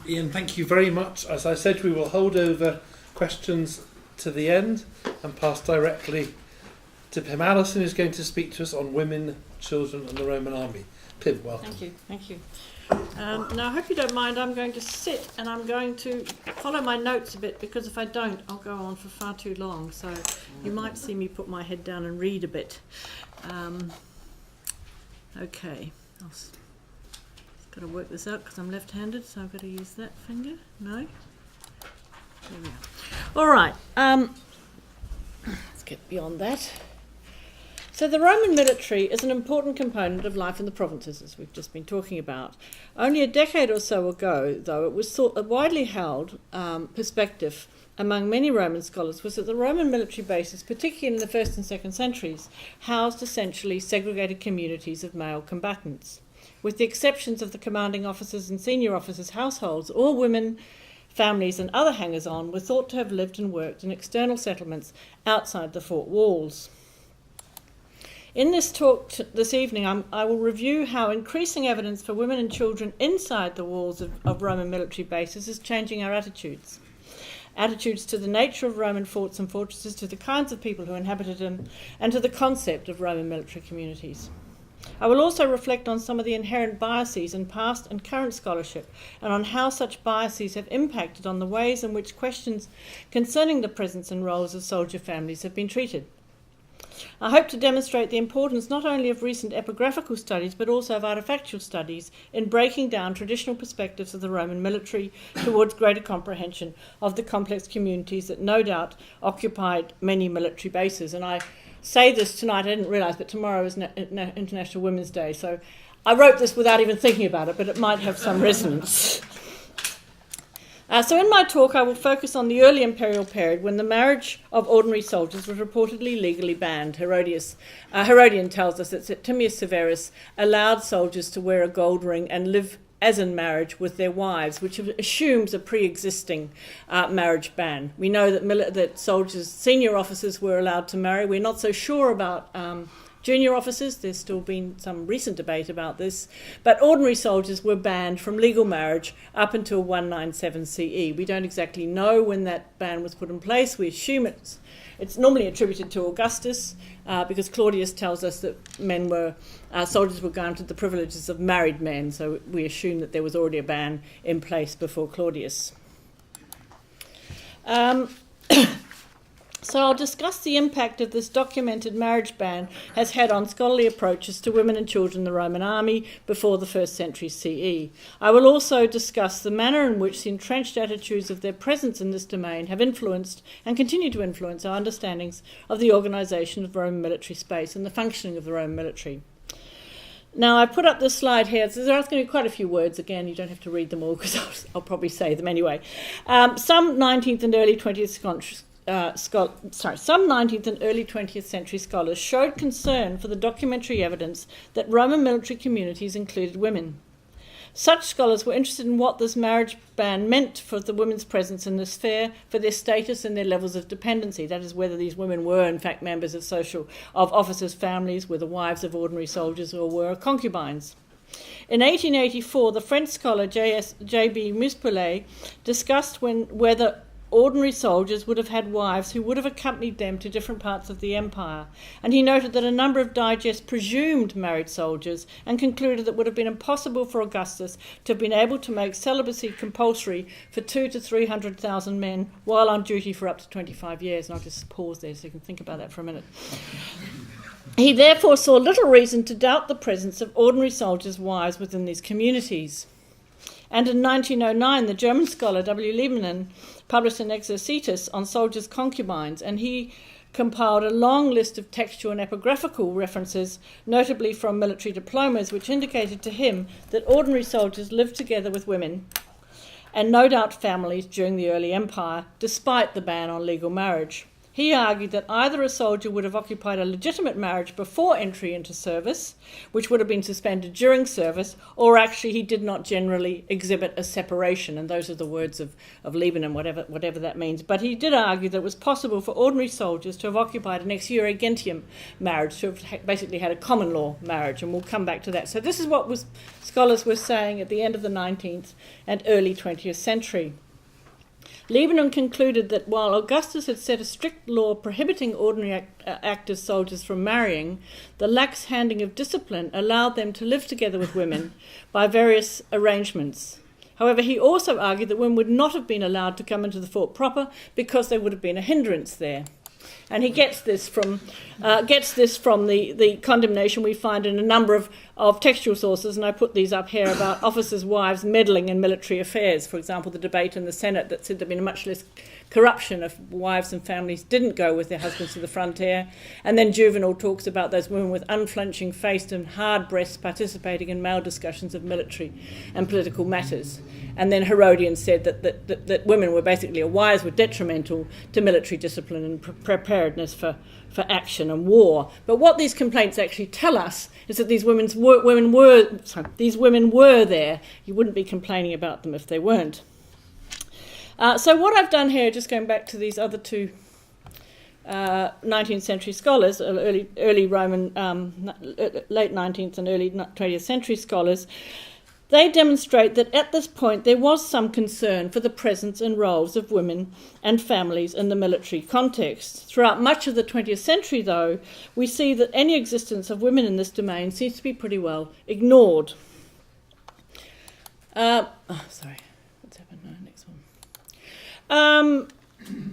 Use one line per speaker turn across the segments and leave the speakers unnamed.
Ian, thank you very much. As I said, we will hold over questions to the end and pass directly to Pim. Allison is going to speak to us on women, children and the Roman army. Pim, welcome.
Thank you. Now I hope you don't mind, I'm going to sit and I'm going to follow my notes a bit, because if I don't I'll go on for far too long, so you might see me put my head down and read a bit. Okay, I've got to work this out because I'm left-handed, so I've got to use that finger. No? There we are. Alright, let's get beyond that. So the Roman military is an important component of life in the provinces, as we've just been talking about. Only a decade or so ago, though, it was a widely held perspective among many Roman scholars was that the Roman military bases, particularly in the 1st and 2nd centuries, housed essentially segregated communities of male combatants. With the exceptions of the commanding officers and senior officers' households, all women, families and other hangers-on were thought to have lived and worked in external settlements outside the fort walls. In this talk this evening, I will review how increasing evidence for women and children inside the walls of Roman military bases is changing our attitudes. Attitudes to the nature of Roman forts and fortresses, to the kinds of people who inhabited them, and to the concept of Roman military communities. I will also reflect on some of the inherent biases in past and current scholarship, and on how such biases have impacted on the ways in which questions concerning the presence and roles of soldier families have been treated. I hope to demonstrate the importance not only of recent epigraphical studies but also of artefactual studies in breaking down traditional perspectives of the Roman military towards greater comprehension of the complex communities that no doubt occupied many military bases. And I say this tonight, I didn't realise, but tomorrow is International Women's Day, so I wrote this without even thinking about it, but it might have some resonance. So in my talk, I will focus on the early imperial period when the marriage of ordinary soldiers was reportedly legally banned. Herodian tells us that Septimius Severus allowed soldiers to wear a gold ring and live as in marriage with their wives, which assumes a pre-existing marriage ban. We know that soldiers, senior officers, were allowed to marry. We're not so sure about junior officers. There's still been some recent debate about this, but ordinary soldiers were banned from legal marriage up until 197 CE. We don't exactly know when that ban was put in place. We assume it's normally attributed to Augustus, because Claudius tells us that soldiers were granted the privileges of married men, so we assume that there was already a ban in place before Claudius. So I'll discuss the impact of this documented marriage ban has had on scholarly approaches to women and children in the Roman army before the 1st century CE. I will also discuss the manner in which the entrenched attitudes of their presence in this domain have influenced and continue to influence our understandings of the organisation of Roman military space and the functioning of the Roman military. Now, I put up this slide here. So there's going to be quite a few words. Again, you don't have to read them all because I'll probably say them anyway. Some 19th and early 20th some 19th and early 20th century scholars showed concern for the documentary evidence that Roman military communities included women. Such scholars were interested in what this marriage ban meant for the women's presence in the sphere, for their status and their levels of dependency. That is, whether these women were in fact members of officers' families, were the wives of ordinary soldiers, or were concubines. In 1884, the French scholar J.B. Muspellet discussed whether ordinary soldiers would have had wives who would have accompanied them to different parts of the empire, and he noted that a number of digests presumed married soldiers and concluded that it would have been impossible for Augustus to have been able to make celibacy compulsory for 200,000 to 300,000 men while on duty for up to 25 years. And I'll just pause there so you can think about that for a minute. He therefore saw little reason to doubt the presence of ordinary soldiers' wives within these communities. And in 1909, the German scholar W. Liebmann published an exercitus on soldiers' concubines, and he compiled a long list of textual and epigraphical references, notably from military diplomas, which indicated to him that ordinary soldiers lived together with women, and no doubt families, during the early empire, despite the ban on legal marriage. He argued that either a soldier would have occupied a legitimate marriage before entry into service, which would have been suspended during service, or actually he did not generally exhibit a separation, and those are the words of Liebman, whatever that means. But he did argue that it was possible for ordinary soldiers to have occupied an ex iure gentium marriage, to have basically had a common law marriage, and we'll come back to that. So this is what scholars were saying at the end of the 19th and early 20th century. Liebman concluded that while Augustus had set a strict law prohibiting ordinary active soldiers from marrying, the lax handing of discipline allowed them to live together with women by various arrangements. However, he also argued that women would not have been allowed to come into the fort proper because there would have been a hindrance there. And he gets this from the condemnation we find in a number of textual sources, and I put these up here, about officers' wives meddling in military affairs. For example, the debate in the Senate that said there'd been much less corruption if wives and families didn't go with their husbands to the frontier. And then Juvenal talks about those women with unflinching face and hard breasts participating in male discussions of military and political matters. And then Herodian said that women were basically, or wives were detrimental to military discipline and preparedness for action and war. But what these complaints actually tell us is that these women were there. You wouldn't be complaining about them if they weren't. So what I've done here, just going back to these other two 19th century scholars, early Roman, late 19th and early 20th century scholars, they demonstrate that at this point there was some concern for the presence and roles of women and families in the military context. Throughout much of the 20th century, though, we see that any existence of women in this domain seems to be pretty well ignored. What's happened? No, next one.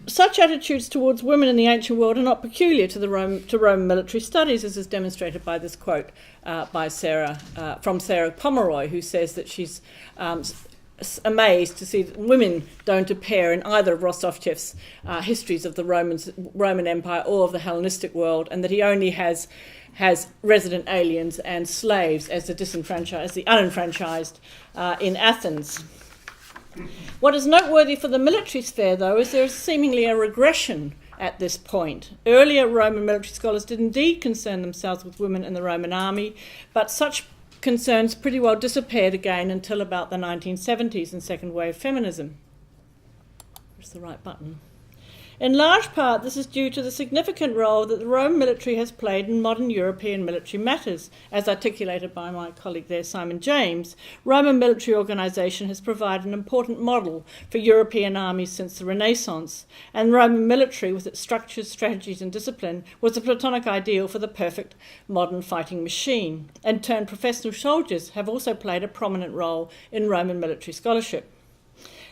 Such attitudes towards women in the ancient world are not peculiar to Roman military studies, as is demonstrated by this quote from Sarah Pomeroy, who says that she's amazed to see that women don't appear in either of Rostovchev's histories of the Roman Empire or of the Hellenistic world, and that he only has resident aliens and slaves as the unenfranchised in Athens. What is noteworthy for the military sphere, though, is there is seemingly a regression at this point. Earlier Roman military scholars did indeed concern themselves with women in the Roman army, but such concerns pretty well disappeared again until about the 1970s and second wave feminism. Where's the right button? In large part, this is due to the significant role that the Roman military has played in modern European military matters. As articulated by my colleague there, Simon James, Roman military organisation has provided an important model for European armies since the Renaissance, and Roman military, with its structures, strategies and discipline, was a Platonic ideal for the perfect modern fighting machine. In turn, professional soldiers have also played a prominent role in Roman military scholarship.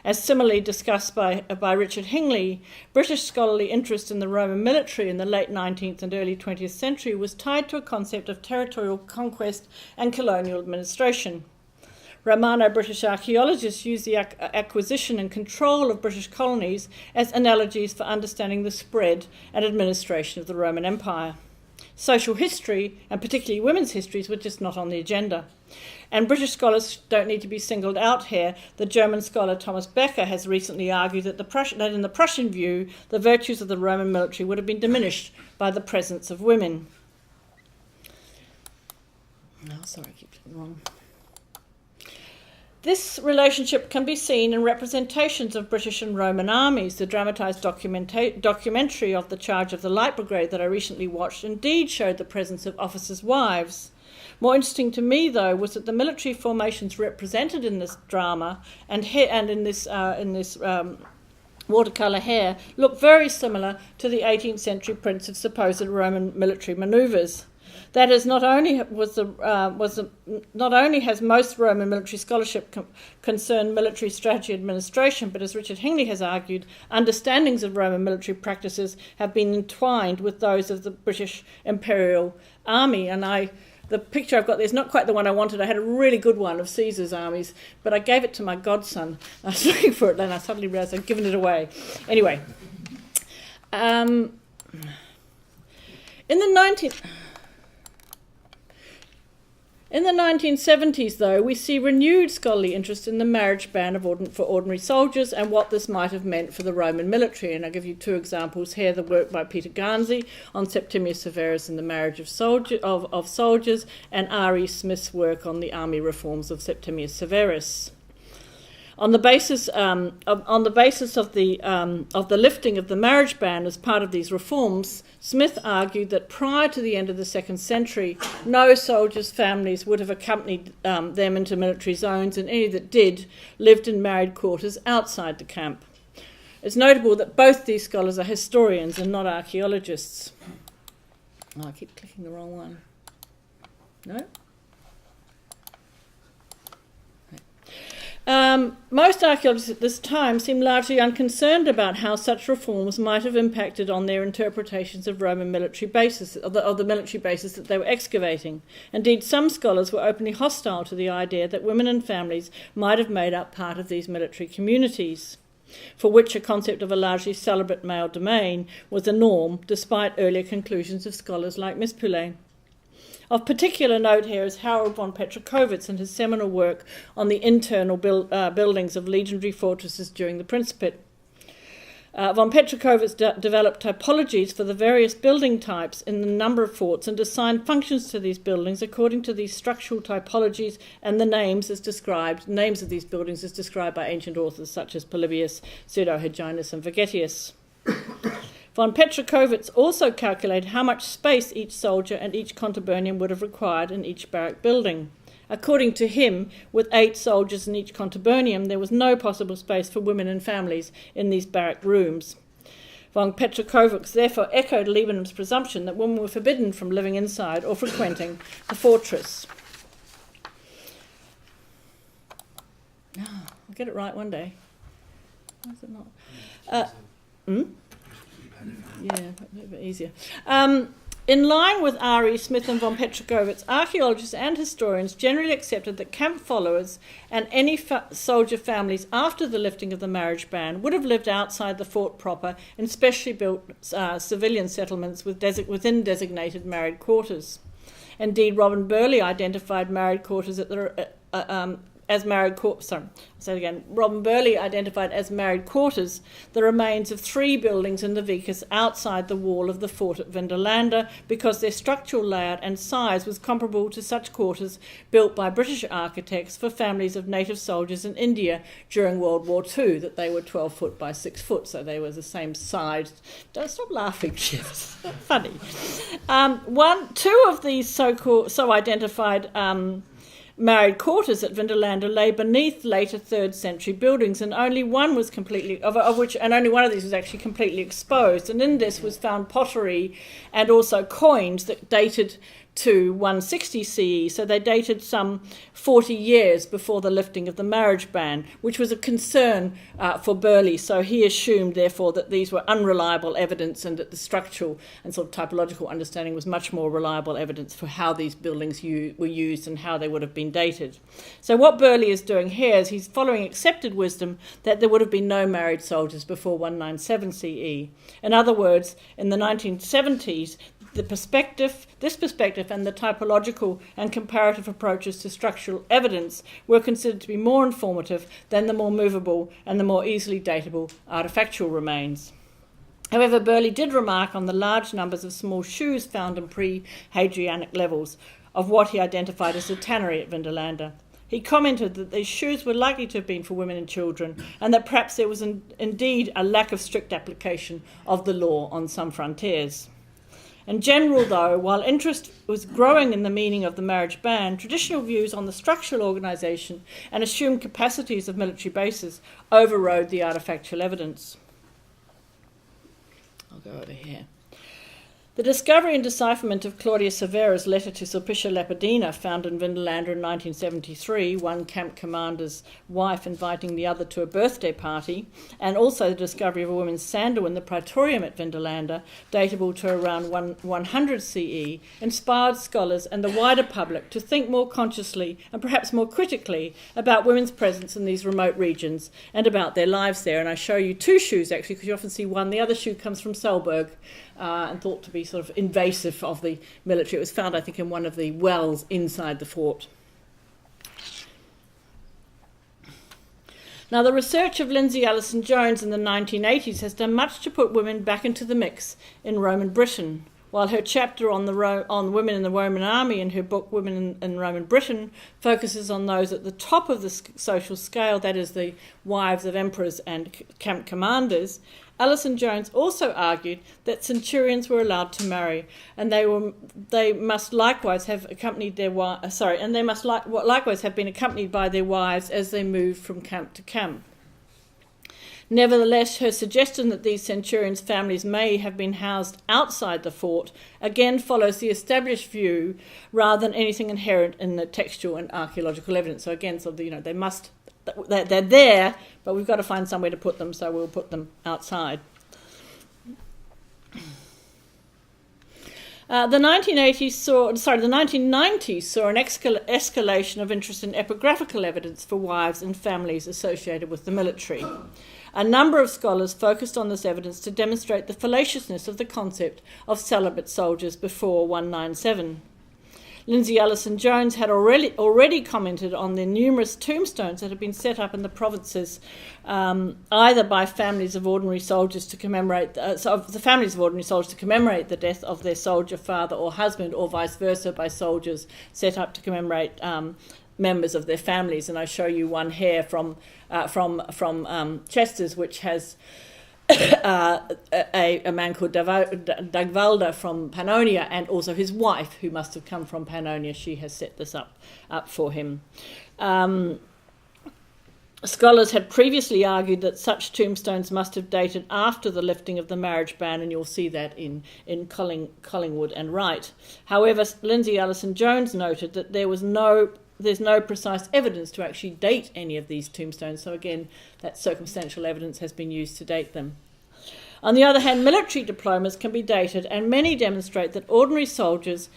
As similarly discussed by Richard Hingley, British scholarly interest in the Roman military in the late 19th and early 20th century was tied to a concept of territorial conquest and colonial administration. Romano-British archaeologists use the acquisition and control of British colonies as analogies for understanding the spread and administration of the Roman Empire. Social history, and particularly women's histories, were just not on the agenda. And British scholars don't need to be singled out here. The German scholar Thomas Becker has recently argued that in the Prussian view, the virtues of the Roman military would have been diminished by the presence of women. I keep getting wrong. This relationship can be seen in representations of British and Roman armies. The dramatised documentary of the Charge of the Light Brigade that I recently watched indeed showed the presence of officers' wives. More interesting to me, though, was that the military formations represented in this drama and in this watercolour here look very similar to the 18th century prints of supposed Roman military manoeuvres. That is, not only has most Roman military scholarship concerned military strategy administration, but as Richard Hingley has argued, understandings of Roman military practices have been entwined with those of the British Imperial Army. And the picture I've got there is not quite the one I wanted. I had a really good one of Caesar's armies, but I gave it to my godson. I was looking for it, then I suddenly realised I'd given it away. Anyway, in In the 1970s, though, we see renewed scholarly interest in the marriage ban for ordinary soldiers and what this might have meant for the Roman military. And I'll give you two examples here, the work by Peter Garnsey on Septimius Severus and the marriage of soldiers, and R.E. Smith's work on the army reforms of Septimius Severus. On the basis of the lifting of the marriage ban as part of these reforms, Smith argued that prior to the end of the 2nd century, no soldiers' families would have accompanied them into military zones, and any that did lived in married quarters outside the camp. It's notable that both these scholars are historians and not archaeologists. Oh, I keep clicking the wrong one. No? Most archaeologists at this time seem largely unconcerned about how such reforms might have impacted on their interpretations of Roman military bases, of the military bases that they were excavating. Indeed, some scholars were openly hostile to the idea that women and families might have made up part of these military communities, for which a concept of a largely celibate male domain was a norm, despite earlier conclusions of scholars like Miss Poulet. Of particular note here is Harold von Petrikowitz and his seminal work on the internal buildings of legionary fortresses during the Principate. Von Petrikowitz developed typologies for the various building types in the number of forts and assigned functions to these buildings according to these structural typologies and the names of these buildings as described by ancient authors such as Polybius, Pseudo-Hyginus and Vegetius. Von Petrikowitz also calculated how much space each soldier and each contubernium would have required in each barrack building. According to him, with 8 soldiers in each contubernium, there was no possible space for women and families in these barrack rooms. Von Petrikowitz therefore echoed Liebenham's presumption that women were forbidden from living inside or frequenting the fortress. I'll get it right one day. Why is it not? Yeah, a bit easier. In line with R.E. Smith and von Petrikowitz, archaeologists and historians generally accepted that camp followers and any soldier families after the lifting of the marriage ban would have lived outside the fort proper in specially built civilian settlements within designated married quarters. Indeed, Robin Burley identified married quarters Robin Burley identified as married quarters the remains of 3 buildings in the vicus outside the wall of the fort at Vindolanda because their structural layout and size was comparable to such quarters built by British architects for families of native soldiers in India during World War II, that they were 12 foot by 6 foot, so they were the same size. Don't stop laughing, Chef. Funny. 2 of these so identified married quarters at Vindolanda lay beneath later 3rd century buildings, and only one was only one of these was actually completely exposed. And in this was found pottery and also coins that dated to 160 CE, so they dated some 40 years before the lifting of the marriage ban, which was a concern for Burley. So he assumed, therefore, that these were unreliable evidence and that the structural and sort of typological understanding was much more reliable evidence for how these buildings were used and how they would have been dated. So what Burley is doing here is he's following accepted wisdom that there would have been no married soldiers before 197 CE. In other words, in the 1970s, this perspective and the typological and comparative approaches to structural evidence were considered to be more informative than the more movable and the more easily datable artefactual remains. However, Burley did remark on the large numbers of small shoes found in pre-Hadrianic levels of what he identified as a tannery at Vindolanda. He commented that these shoes were likely to have been for women and children, and that perhaps there was indeed a lack of strict application of the law on some frontiers. In general, though, while interest was growing in the meaning of the marriage ban, traditional views on the structural organisation and assumed capacities of military bases overrode the artefactual evidence. I'll go over here. The discovery and decipherment of Claudius Severa's letter to Sulpicia Lepidina, found in Vindolanda in 1973, one camp commander's wife inviting the other to a birthday party, and also the discovery of a woman's sandal in the Praetorium at Vindolanda, datable to around 100 CE, inspired scholars and the wider public to think more consciously and perhaps more critically about women's presence in these remote regions and about their lives there. And I show you 2 shoes, actually, because you often see one. The other shoe comes from Selberg, and thought to be sort of invasive of the military. It was found, I think, in one of the wells inside the fort. Now, the research of Lindsay Allison Jones in the 1980s has done much to put women back into the mix in Roman Britain, while her chapter on women in the Roman army in her book Women in Roman Britain focuses on those at the top of the social scale, that is, the wives of emperors and camp commanders. Allison Jones also argued that centurions were allowed to marry, and they must likewise have accompanied their likewise have been accompanied by their wives as they moved from camp to camp. Nevertheless, her suggestion that these centurions' families may have been housed outside the fort again follows the established view rather than anything inherent in the textual and archaeological evidence. So again, they're there, but we've got to find somewhere to put them, so we'll put them outside. The 1990s saw an escalation of interest in epigraphical evidence for wives and families associated with the military. A number of scholars focused on this evidence to demonstrate the fallaciousness of the concept of celibate soldiers before 197. Lindsay Allison Jones had already commented on the numerous tombstones that had been set up in the provinces, either by families of ordinary soldiers to commemorate the death of their soldier father or husband, or vice versa, by soldiers set up to commemorate members of their families. And I show you one here from Chester's, which has a man called Dagvalda from Pannonia, and also his wife, who must have come from Pannonia. She has set this up for him. Scholars had previously argued that such tombstones must have dated after the lifting of the marriage ban, and you'll see that in Collingwood and Wright. However, Lindsay Allison Jones noted that there's no precise evidence to actually date any of these tombstones, so again, that circumstantial evidence has been used to date them. On the other hand, military diplomas can be dated, and many demonstrate that ordinary soldiers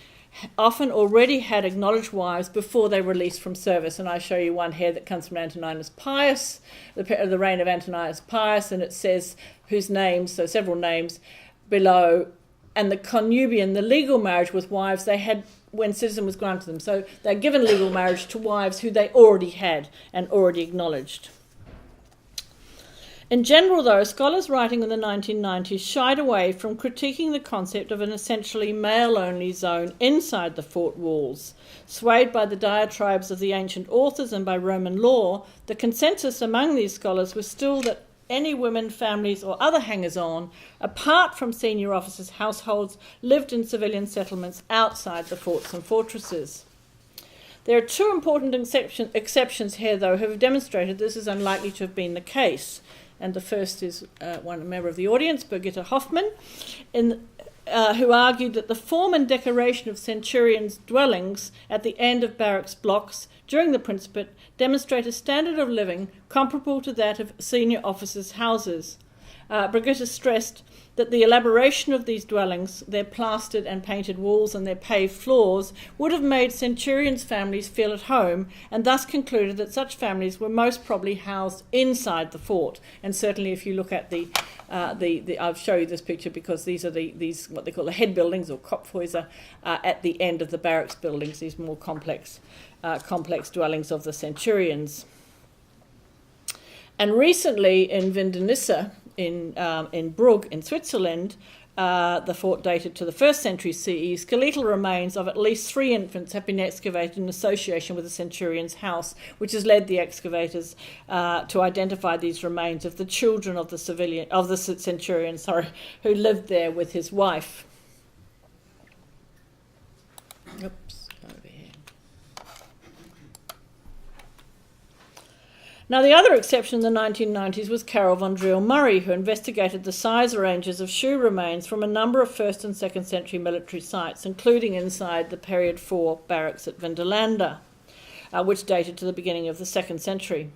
often already had acknowledged wives before they released from service. And I show you one here that comes from Antoninus Pius, the reign of Antoninus Pius, and it says whose names, so several names below, and the connubian, the legal marriage with wives they had when citizen was granted them. So they're given legal marriage to wives who they already had and already acknowledged. In general, though, scholars writing in the 1990s shied away from critiquing the concept of an essentially male-only zone inside the fort walls. Swayed by the diatribes of the ancient authors and by Roman law, the consensus among these scholars was still that any women, families, or other hangers-on, apart from senior officers' households, lived in civilian settlements outside the forts and fortresses. There are two important exceptions here, though, who have demonstrated this is unlikely to have been the case. And the first is one member of the audience, Birgitta Hoffmann, who argued that the form and decoration of centurions' dwellings at the end of barracks blocks during the Principate demonstrate a standard of living comparable to that of senior officers' houses. Birgitta stressed that the elaboration of these dwellings, their plastered and painted walls and their paved floors, would have made centurions' families feel at home, and thus concluded that such families were most probably housed inside the fort. And certainly, if you look at I'll show you this picture because these are these what they call the head buildings or Kopfhäuser at the end of the barracks buildings. These more complex dwellings of the centurions. And recently in Vindenisse, in Brugg in Switzerland, the fort dated to the 1st century CE, skeletal remains of at least 3 infants have been excavated in association with the centurion's house, which has led the excavators to identify these remains of the children of the centurion, who lived there with his wife. Oops, over here. Now, the other exception in the 1990s was Carol von Driel-Murray, who investigated the size ranges of shoe remains from a number of 1st and 2nd century military sites, including inside the period 4 barracks at Vindolanda, which dated to the beginning of the 2nd century.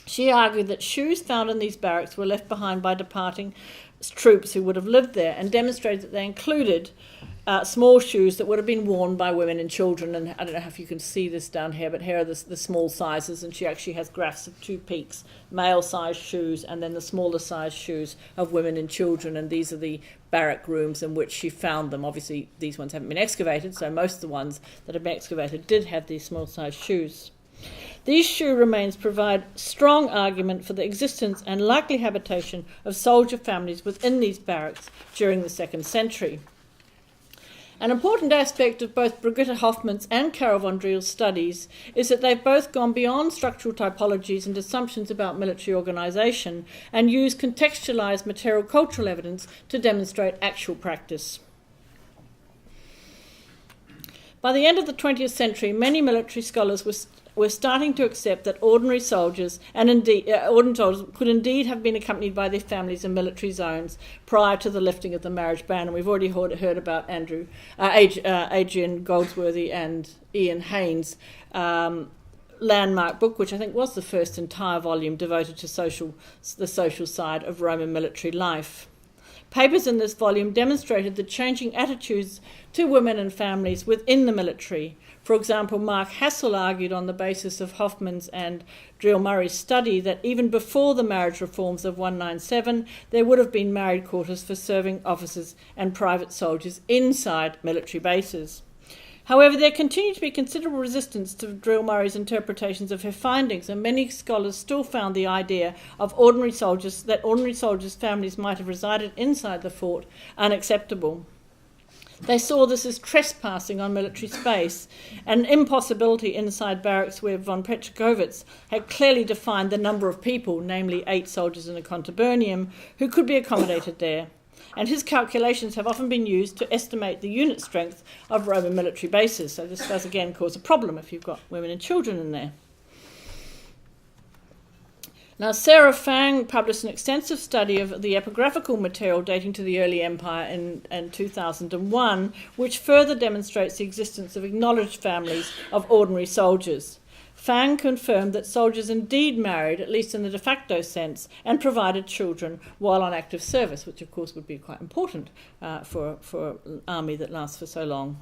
She argued that shoes found in these barracks were left behind by departing troops who would have lived there, and demonstrated that they included small shoes that would have been worn by women and children. And I don't know if you can see this down here, but here are the small sizes, and she actually has graphs of two peaks, male-sized shoes and then the smaller-sized shoes of women and children, and these are the barrack rooms in which she found them. Obviously, these ones haven't been excavated, so most of the ones that have been excavated did have these small-sized shoes. These shoe remains provide strong argument for the existence and likely habitation of soldier families within these barracks during the 2nd century. An important aspect of both Brigitte Hoffmann's and Carol von Driel's studies is that they've both gone beyond structural typologies and assumptions about military organisation and used contextualised material cultural evidence to demonstrate actual practice. By the end of the 20th century, many military scholars were starting to accept that ordinary soldiers could indeed have been accompanied by their families in military zones prior to the lifting of the marriage ban. And we've already heard about Adrian Goldsworthy and Ian Haynes' landmark book, which I think was the first entire volume devoted to the social side of Roman military life. Papers in this volume demonstrated the changing attitudes to women and families within the military. For example, Mark Hassel argued on the basis of Hoffmann's and Driel Murray's study that even before the marriage reforms of 197, there would have been married quarters for serving officers and private soldiers inside military bases. However, there continued to be considerable resistance to Driel Murray's interpretations of her findings, and many scholars still found the idea of ordinary soldiers' families might have resided inside the fort unacceptable. They saw this as trespassing on military space, an impossibility inside barracks where von Petrikowitz had clearly defined the number of people, namely 8 soldiers in a contubernium, who could be accommodated there. And his calculations have often been used to estimate the unit strength of Roman military bases. So this does again cause a problem if you've got women and children in there. Now, Sarah Fang published an extensive study of the epigraphical material dating to the early empire in 2001, which further demonstrates the existence of acknowledged families of ordinary soldiers. Fang confirmed that soldiers indeed married, at least in the de facto sense, and provided children while on active service, which of course would be quite important for an army that lasts for so long.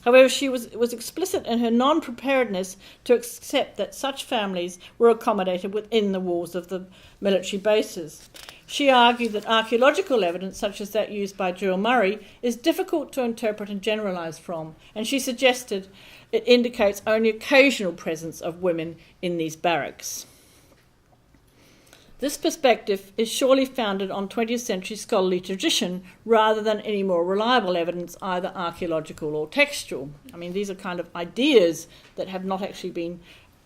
However, she was explicit in her non-preparedness to accept that such families were accommodated within the walls of the military bases. She argued that archaeological evidence, such as that used by Driel Murray, is difficult to interpret and generalise from, and she suggested it indicates only occasional presence of women in these barracks. This perspective is surely founded on 20th century scholarly tradition rather than any more reliable evidence, either archaeological or textual. I mean, these are kind of ideas that have not actually been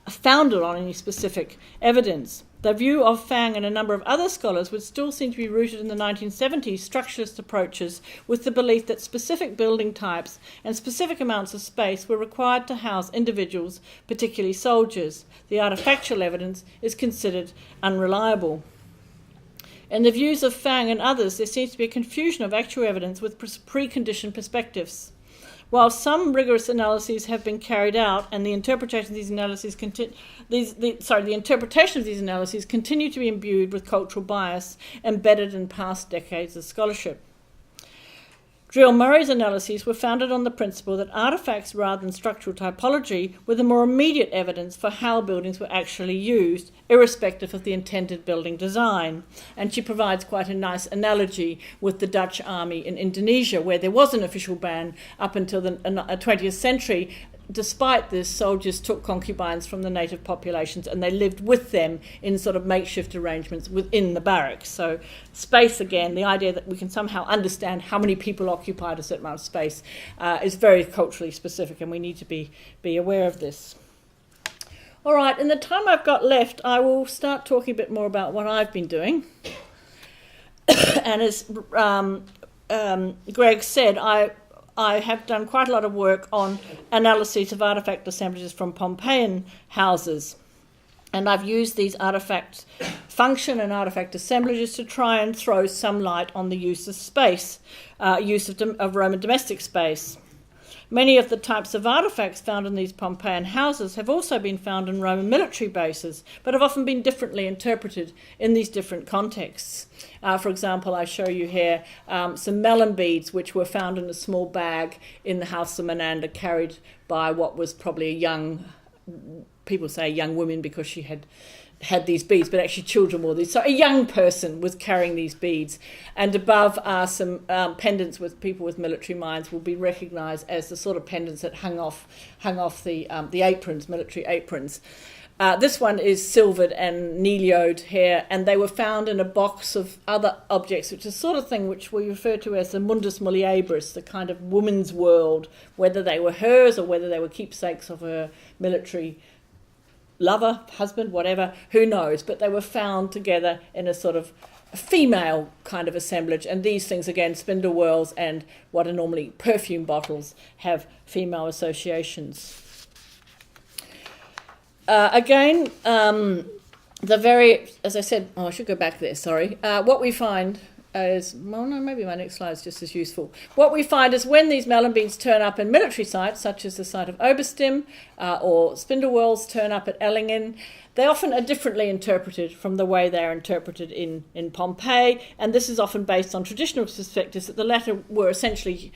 founded on any specific evidence. The view of Fang and a number of other scholars would still seem to be rooted in the 1970s structuralist approaches, with the belief that specific building types and specific amounts of space were required to house individuals, particularly soldiers. The artefactual evidence is considered unreliable. In the views of Fang and others, there seems to be a confusion of actual evidence with preconditioned perspectives. While some rigorous analyses have been carried out, and the interpretation of these analyses continue to be imbued with cultural bias embedded in past decades of scholarship. Driel Murray's analyses were founded on the principle that artefacts rather than structural typology were the more immediate evidence for how buildings were actually used, irrespective of the intended building design. And she provides quite a nice analogy with the Dutch army in Indonesia, where there was an official ban up until the 20th century. Despite this, soldiers took concubines from the native populations and they lived with them in sort of makeshift arrangements within the barracks. So space, again, the idea that we can somehow understand how many people occupied a certain amount of space is very culturally specific, and we need to be aware of this. All right, in the time I've got left, I will start talking a bit more about what I've been doing. And as Greg said, I have done quite a lot of work on analyses of artefact assemblages from Pompeian houses. And I've used these artefact function and artefact assemblages to try and throw some light on the use of space, use of Roman domestic space. Many of the types of artefacts found in these Pompeian houses have also been found in Roman military bases, but have often been differently interpreted in these different contexts. For example, I show you here some melon beads which were found in a small bag in the house of Menander, carried by what was probably a young, people say a young woman because she had these beads, but actually children wore these. So a young person was carrying these beads. And above are some pendants with people with military minds will be recognised as the sort of pendants that hung off the aprons, military aprons. This one is silvered and nilioed here, and they were found in a box of other objects, which is the sort of thing which we refer to as the mundus muliebris, the kind of woman's world, whether they were hers or whether they were keepsakes of her military lover, husband, whatever, who knows, but they were found together in a sort of female kind of assemblage, and these things, again, spindle whorls and what are normally perfume bottles, have female associations. As I said, I should go back there, sorry. What we find is, well, no, maybe my next slide is just as useful. What we find is when these melon beads turn up in military sites, such as the site of Oberstim, or spindle whorls turn up at Ellingen, they often are differently interpreted from the way they are interpreted in Pompeii, and this is often based on traditional perspectives that the latter were essentially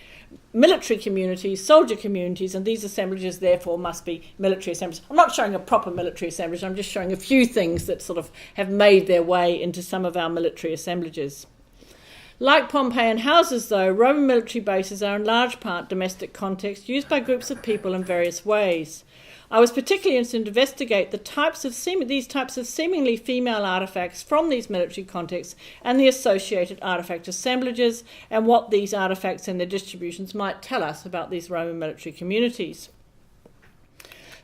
military communities, soldier communities, and these assemblages therefore must be military assemblages. I'm not showing a proper military assemblage, I'm just showing a few things that sort of have made their way into some of our military assemblages. Like Pompeian houses, though, Roman military bases are in large part domestic contexts used by groups of people in various ways. I was particularly interested to investigate these types of seemingly female artefacts from these military contexts and the associated artefact assemblages, and what these artefacts and their distributions might tell us about these Roman military communities.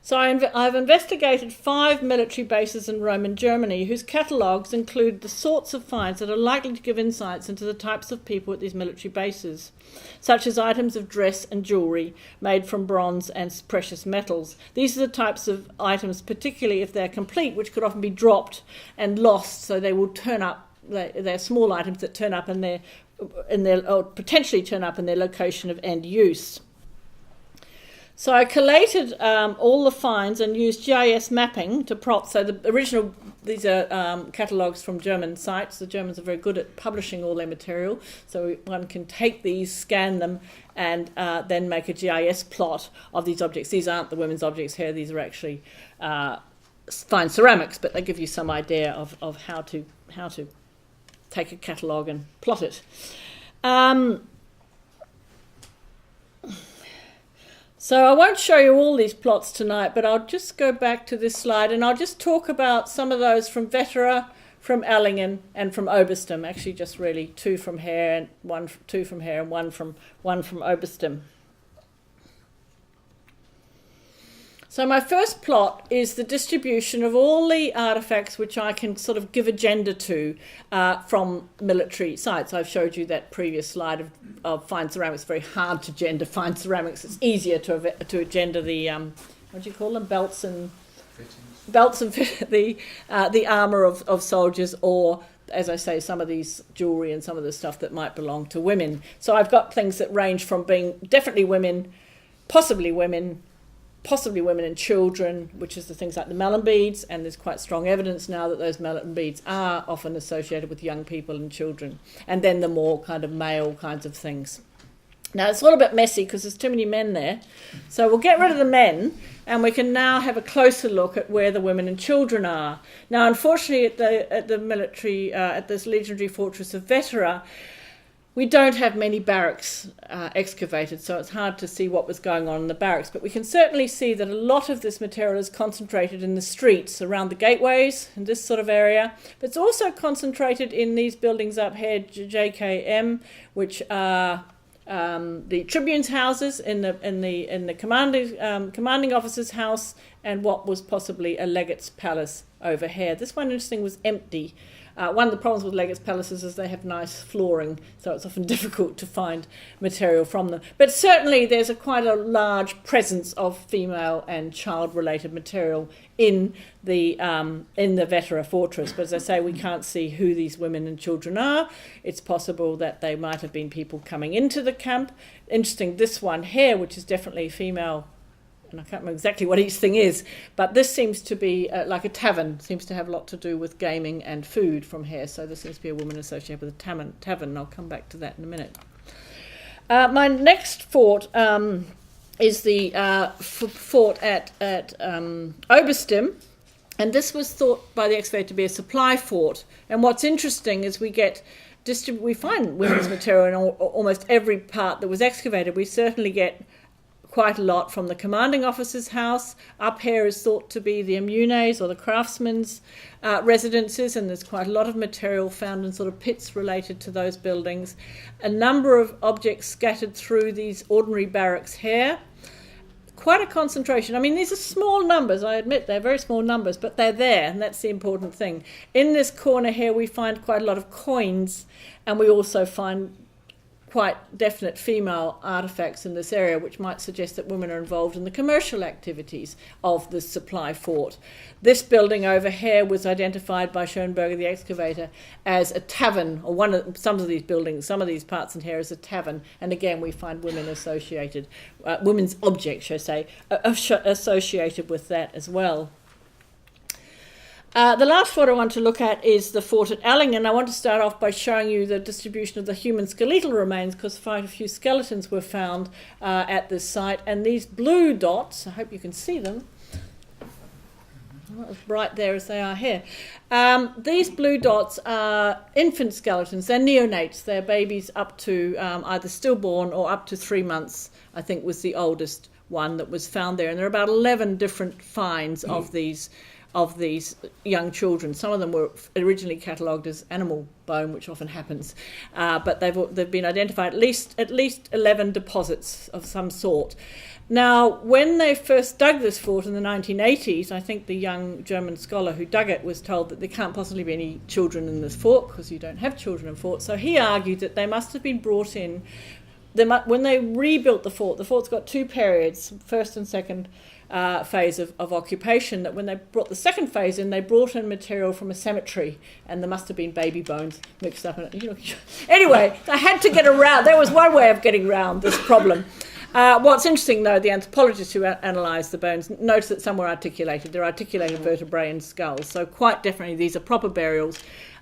So I've investigated 5 military bases in Roman Germany whose catalogues include the sorts of finds that are likely to give insights into the types of people at these military bases, such as items of dress and jewellery made from bronze and precious metals. These are the types of items, particularly if they're complete, which could often be dropped and lost, so they will turn up. They're small items that turn up or potentially turn up in their location of end use. So I collated all the finds and used GIS mapping to plot. So these are catalogues from German sites. The Germans are very good at publishing all their material. So one can take these, scan them, and then make a GIS plot of these objects. These aren't the women's objects here. These are actually fine ceramics, but they give you some idea of how to take a catalogue and plot it. So I won't show you all these plots tonight, but I'll just go back to this slide and I'll just talk about some of those from Vetera, from Ellingen, and from Oberstim. Actually, just really 2 from here and 1 from here and one from Oberstim. So my first plot is the distribution of all the artefacts which I can sort of give a gender to from military sites. I've showed you that previous slide of fine ceramics. It's very hard to gender fine ceramics. It's easier to gender the, what do you call them, belts and the armour of soldiers, or, as I say, some of these jewellery and some of the stuff that might belong to women. So I've got things that range from being definitely women, possibly women and children, which is the things like the melon beads, and there's quite strong evidence now that those melon beads are often associated with young people and children, and then the more kind of male kinds of things. Now it's a little bit messy because there's too many men there, so we'll get rid of the men and we can now have a closer look at where the women and children are. Now unfortunately at this legendary fortress of Vetera, we don't have many barracks excavated, so it's hard to see what was going on in the barracks, but we can certainly see that a lot of this material is concentrated in the streets around the gateways in this sort of area, but it's also concentrated in these buildings up here, JKM, which are the tribunes' houses, in the commanding officer's house, and what was possibly a legate's palace over here. This one, interesting, was empty. One of the problems with legate's palaces is they have nice flooring, so it's often difficult to find material from them. But certainly there's quite a large presence of female and child-related material in the Vetera fortress. But as I say, we can't see who these women and children are. It's possible that they might have been people coming into the camp. Interesting, this one here, which is definitely female, and I can't remember exactly what each thing is, but this seems to be like a tavern, seems to have a lot to do with gaming and food from here, so there seems to be a woman associated with a tavern. I'll come back to that in a minute. My next fort is the fort at Oberstim, and this was thought by the excavator to be a supply fort. And what's interesting is we find women's material in almost every part that was excavated. We certainly get quite a lot from the commanding officer's house. Up here is thought to be the immunes or the craftsmen's residences, and there's quite a lot of material found in sort of pits related to those buildings. A number of objects scattered through these ordinary barracks here. Quite a concentration. I mean, these are small numbers, I admit they're very small numbers, but they're there, and that's the important thing. In this corner here we find quite a lot of coins, and we also find quite definite female artefacts in this area, which might suggest that women are involved in the commercial activities of the supply fort. This building over here was identified by Schoenberger, the excavator, as a tavern, or some of these buildings, some of these parts in here as a tavern, and again we find women associated, women's objects, shall I say, associated with that as well. The last fort I want to look at is the fort at Allingen. I want to start off by showing you the distribution of the human skeletal remains, because quite a few skeletons were found at this site. And these blue dots, I hope you can see them, not as bright there as they are here. These blue dots are infant skeletons. They're neonates. They're babies up to either stillborn or up to 3 months, I think was the oldest one that was found there. And there are about 11 different finds of these young children. Some of them were originally catalogued as animal bone, which often happens, but they've been identified at least 11 deposits of some sort. Now, when they first dug this fort in the 1980s, I think the young German scholar who dug it was told that there can't possibly be any children in this fort because you don't have children in forts. So he argued that they must have been brought in. When they rebuilt the fort's got two periods, first and second phase of occupation, that when they brought the second phase in, they brought in material from a cemetery, and there must have been baby bones mixed up in it. Anyway, they had to get around. There was one way of getting around this problem. What's interesting, though, the anthropologists who analysed the bones noticed that some were articulated. They're articulated vertebrae and skulls, so quite definitely these are proper burials.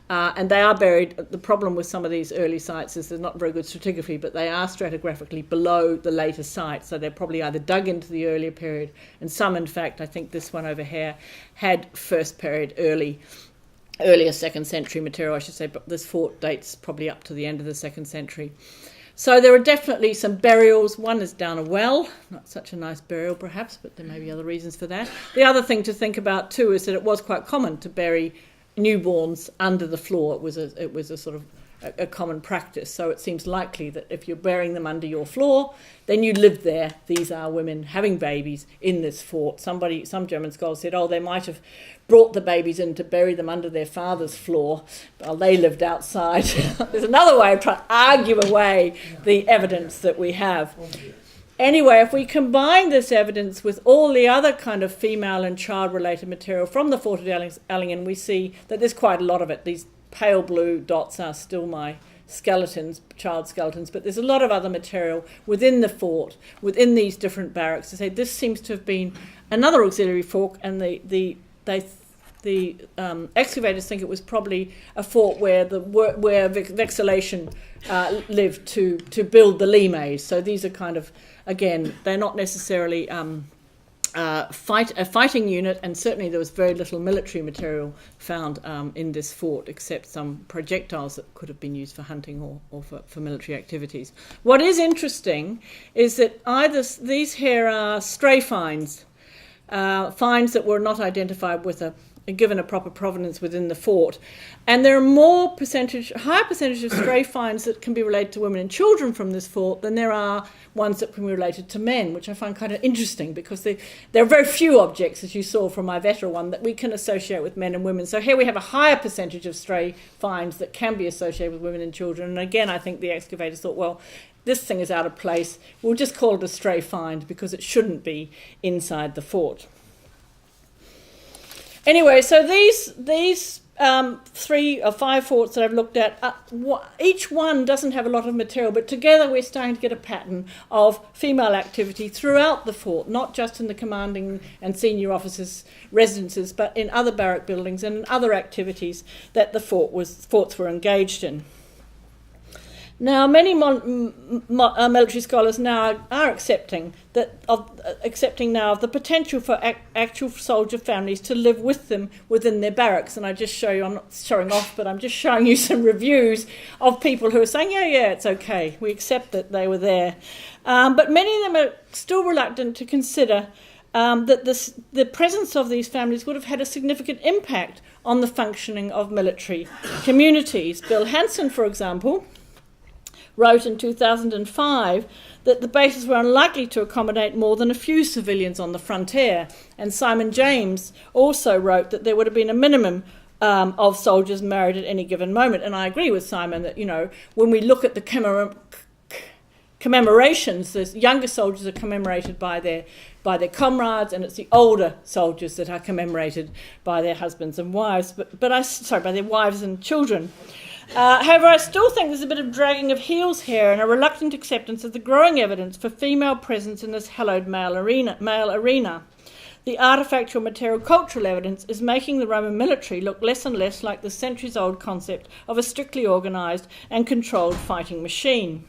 And they are buried. The problem with some of these early sites is there's not very good stratigraphy, but they are stratigraphically below the later sites, so they're probably either dug into the earlier period, and some, in fact, I think this one over here had first period earlier second century material, I should say, but this fort dates probably up to the end of the second century. So there are definitely some burials. One is down a well, not such a nice burial perhaps, but there may be other reasons for that. The other thing to think about too is that it was quite common to bury newborns under the floor. It was a sort of a common practice. So it seems likely that if you're burying them under your floor, then you lived there. These are women having babies in this fort. Some German scholars said, they might have brought the babies in to bury them under their father's floor while they lived outside. There's another way of trying to argue away the evidence that we have. Anyway, if we combine this evidence with all the other kind of female and child-related material from the fort at Allingen, we see that there's quite a lot of it. These pale blue dots are still my skeletons, child skeletons, but there's a lot of other material within the fort, within these different barracks. To say this seems to have been another auxiliary fort, and the excavators think it was probably a fort where Vexillation lived to build the limes. So these are kind of, again, they're not necessarily a fighting unit, and certainly there was very little military material found in this fort, except some projectiles that could have been used for hunting or for military activities. What is interesting is that these here are stray finds. finds that were not identified with given a proper provenance within the fort. And there are higher percentage of stray finds that can be related to women and children from this fort than there are ones that can be related to men, which I find kind of interesting because there are very few objects, as you saw from my Vetter one, that we can associate with men and women. So here we have a higher percentage of stray finds that can be associated with women and children. And again, I think the excavators thought, well, this thing is out of place. We'll just call it a stray find because it shouldn't be inside the fort. Anyway, so these 3 or 5 forts that I've looked at, each one doesn't have a lot of material, but together we're starting to get a pattern of female activity throughout the fort, not just in the commanding and senior officers' residences, but in other barrack buildings and in other activities that the forts were engaged in. Now, many military scholars now are accepting now of the potential for actual soldier families to live with them within their barracks. And I just show you, I'm not showing off, but I'm just showing you some reviews of people who are saying, yeah, it's okay. We accept that they were there. But many of them are still reluctant to consider that the presence of these families would have had a significant impact on the functioning of military communities. Bill Hansen, for example, wrote in 2005 that the bases were unlikely to accommodate more than a few civilians on the frontier. And Simon James also wrote that there would have been a minimum of soldiers married at any given moment. And I agree with Simon that, when we look at the commemorations, the younger soldiers are commemorated by their comrades, and it's the older soldiers that are commemorated by their husbands and wives, by their wives and children. However, I still think there's a bit of dragging of heels here and a reluctant acceptance of the growing evidence for female presence in this hallowed male arena. The artefactual material cultural evidence is making the Roman military look less and less like the centuries-old concept of a strictly organised and controlled fighting machine.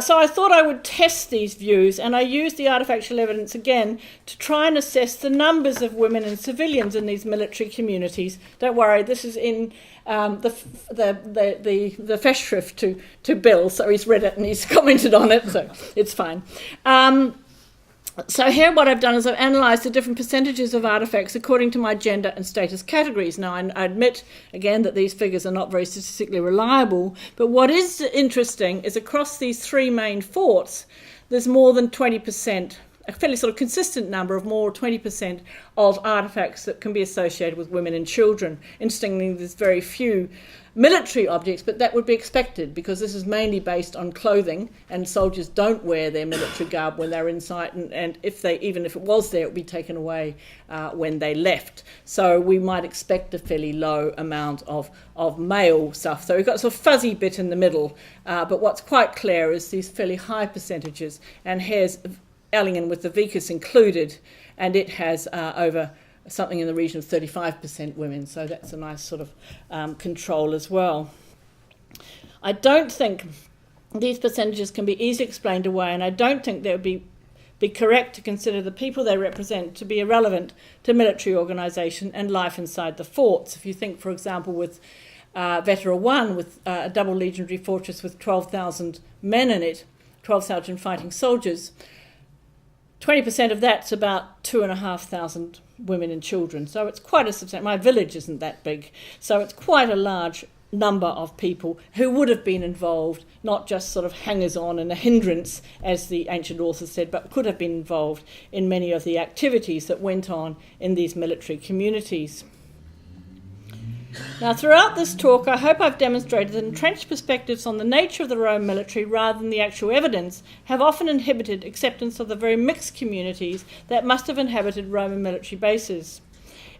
So I thought I would test these views, and I used the artefactual evidence again to try and assess the numbers of women and civilians in these military communities. Don't worry, this is in the Festschrift to Bill, so he's read it and he's commented on it, so it's fine. So here what I've done is I've analysed the different percentages of artefacts according to my gender and status categories. Now, I admit, again, that these figures are not very statistically reliable, but what is interesting is across these 3 main forts, there's more than 20%, a fairly sort of consistent number of more 20% of artefacts that can be associated with women and children. Interestingly, there's very few military objects, but that would be expected because this is mainly based on clothing, and soldiers don't wear their military garb when they're inside, and even if it was there, it would be taken away when they left. So we might expect a fairly low amount of male stuff. So we've got a sort of fuzzy bit in the middle, but what's quite clear is these fairly high percentages, and here's Ellingen with the vicus included, and it has over something in the region of 35% women, so that's a nice sort of control as well. I don't think these percentages can be easily explained away, and I don't think they would be correct to consider the people they represent to be irrelevant to military organisation and life inside the forts. If you think, for example, with Vetter 1, with a double legionary fortress with 12,000 men in it, 12,000 fighting soldiers, 20% of that's about 2,500 women and children. So it's quite a substantial. My village isn't that big, so it's quite a large number of people who would have been involved, not just sort of hangers-on and a hindrance, as the ancient authors said, but could have been involved in many of the activities that went on in these military communities. Now, throughout this talk, I hope I've demonstrated that entrenched perspectives on the nature of the Roman military rather than the actual evidence have often inhibited acceptance of the very mixed communities that must have inhabited Roman military bases.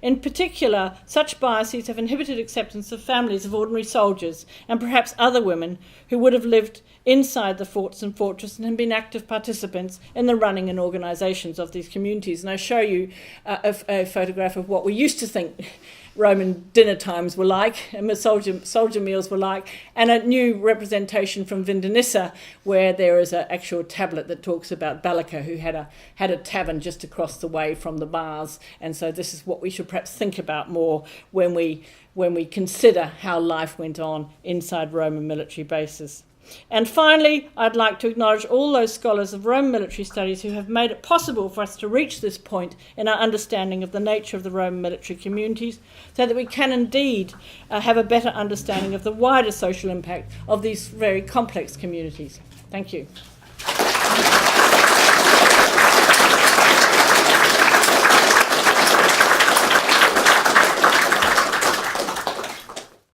In particular, such biases have inhibited acceptance of families of ordinary soldiers and perhaps other women who would have lived inside the forts and fortresses and have been active participants in the running and organisations of these communities. And I show you a photograph of what we used to think Roman dinner times were like, and soldier meals were like, and a new representation from Vindonissa, where there is an actual tablet that talks about Ballica, who had a tavern just across the way from the bars. And so this is what we should perhaps think about more when we consider how life went on inside Roman military bases. And finally, I'd like to acknowledge all those scholars of Roman military studies who have made it possible for us to reach this point in our understanding of the nature of the Roman military communities, so that we can indeed have a better understanding of the wider social impact of these very complex communities. Thank you.